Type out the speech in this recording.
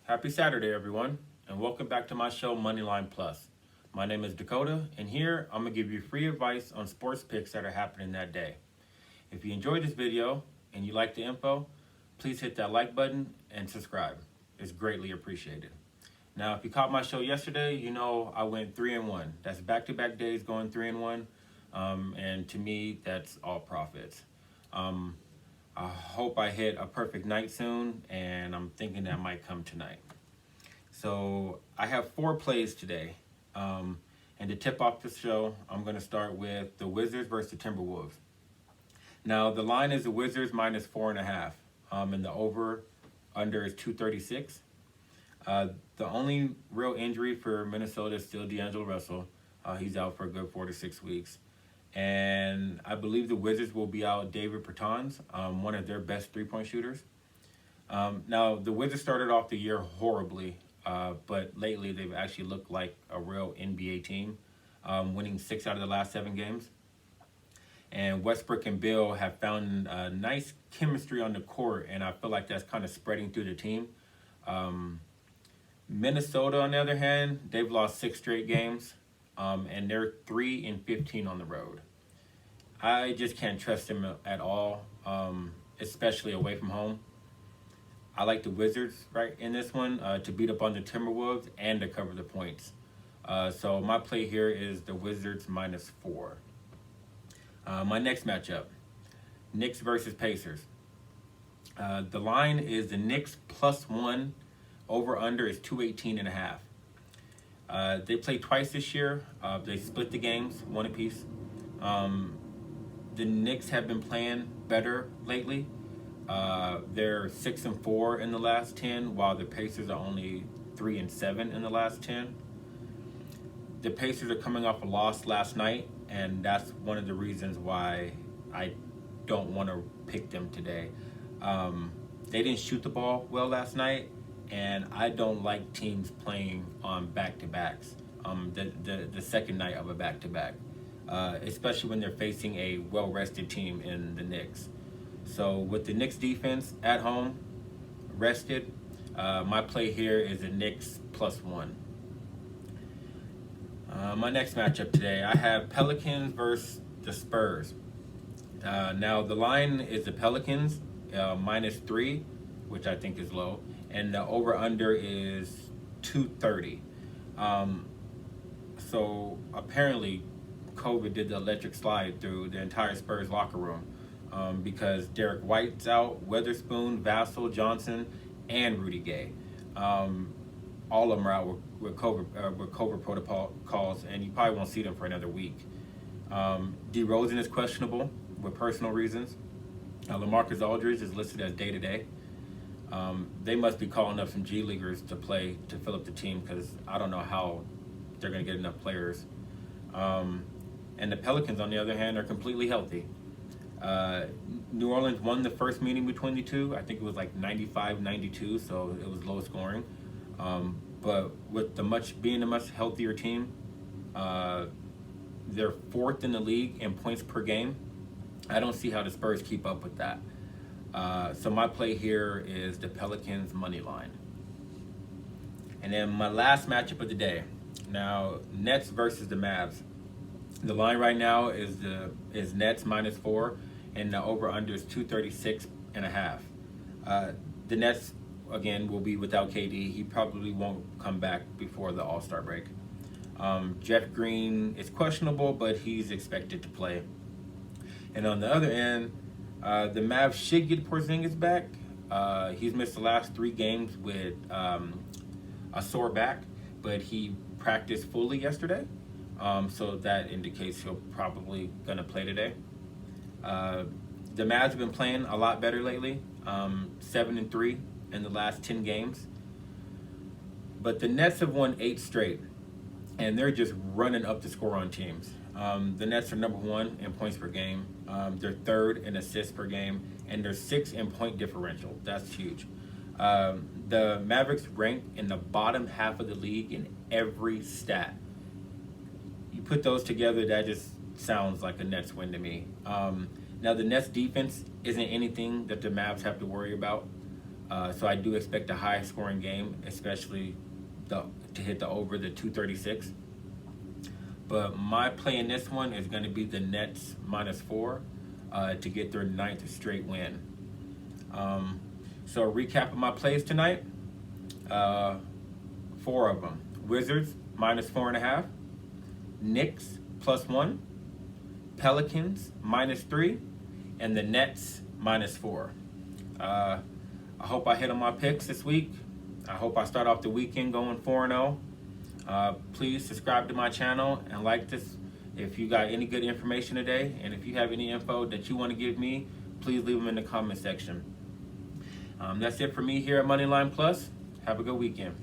Happy Saturday, everyone, and welcome back to my show, MoneyLine Plus. My name is Dakota, and here I'm going to give you free advice on sports picks that are happening that day. If you enjoyed this video and you like the info, please hit that like button and subscribe. It's greatly appreciated. Now, if you caught my show yesterday, you know I went 3-1. That's back-to-back days going 3-1, and to me, that's all profits. I hope I hit a perfect night soon, and I'm thinking that might come tonight. So I have 4 plays today. And to tip off the show, I'm going to start with the Wizards versus the Timberwolves. Now, the line is the Wizards minus 4.5, and the over-under is 236. The only real injury for Minnesota is still D'Angelo Russell. He's out for a good 4 to 6 weeks. And I believe the Wizards will be out David Bertans, one of their best three-point shooters. Now, the Wizards started off the year horribly, but lately they've actually looked like a real NBA team, winning 6 out of the last 7 games. And Westbrook and Bill have found a nice chemistry on the court, and I feel like that's kind of spreading through the team. Minnesota, on the other hand, they've lost 6 straight games. And they're 3-15 on the road. I just can't trust them at all, especially away from home. I like the Wizards right in this one to beat up on the Timberwolves and to cover the points. So my play here is the Wizards minus 4. My next matchup, Knicks versus Pacers. The line is the Knicks +1. Over under is 218.5. They played twice this year. They split the games, 1 apiece. The Knicks have been playing better lately. They're 6-4 in the last 10, while the Pacers are only 3-7 in the last 10. The Pacers are coming off a loss last night, and that's one of the reasons why I don't want to pick them today. They didn't shoot the ball well last night. And I don't like teams playing on back-to-backs, the second night of a back-to-back, especially when they're facing a well-rested team in the Knicks. So with the Knicks defense at home, rested, my play here is the Knicks +1. My next matchup today, I have Pelicans versus the Spurs. Now the line is the Pelicans -3, which I think is low. And the over-under is 230. So apparently COVID did the electric slide through the entire Spurs locker room because Derek White's out, Weatherspoon, Vassell, Johnson, and Rudy Gay. All of them are out with COVID protocols, and you probably won't see them for another week. DeRozan is questionable with personal reasons. LaMarcus Aldridge is listed as day-to-day. They must be calling up some G Leaguers to play to fill up the team because I don't know how they're going to get enough players. And the Pelicans, on the other hand, are completely healthy. New Orleans won the first meeting between the two. I think it was like 95-92, so it was low scoring. But with being a much healthier team, they're 4th in the league in points per game. I don't see how the Spurs keep up with that. So my play here is the Pelicans money line. And then my last matchup of the day. Now, Nets versus the Mavs. The line right now is Nets -4, and the over-under is 236.5. The Nets, again, will be without KD. He probably won't come back before the All-Star break. Jeff Green is questionable, but he's expected to play. And on the other end, the Mavs should get Porzingis back. He's missed the last 3 games with a sore back, but he practiced fully yesterday. So that indicates he'll probably going to play today. The Mavs have been playing a lot better lately, 7-3 in the last 10 games. But the Nets have won 8 straight, and they're just running up the score on teams. The Nets are number 1 in points per game. They're 3rd in assists per game, and they're 6th in point differential. That's huge. The Mavericks rank in the bottom half of the league in every stat. You put those together, that just sounds like a Nets win to me. Now, the Nets defense isn't anything that the Mavs have to worry about. So I do expect a high scoring game, especially to hit the over the 236. But my play in this one is going to be the Nets -4 to get their 9th straight win. So a recap of my plays tonight, 4 of them. Wizards -4.5, Knicks +1, Pelicans -3, and the Nets -4. I hope I hit on my picks this week. I hope I start off the weekend going 4-0. Please subscribe to my channel and like this if you got any good information today. And if you have any info that you want to give me, please leave them in the comment section. That's it for me here at MoneyLine Plus. Have a good weekend.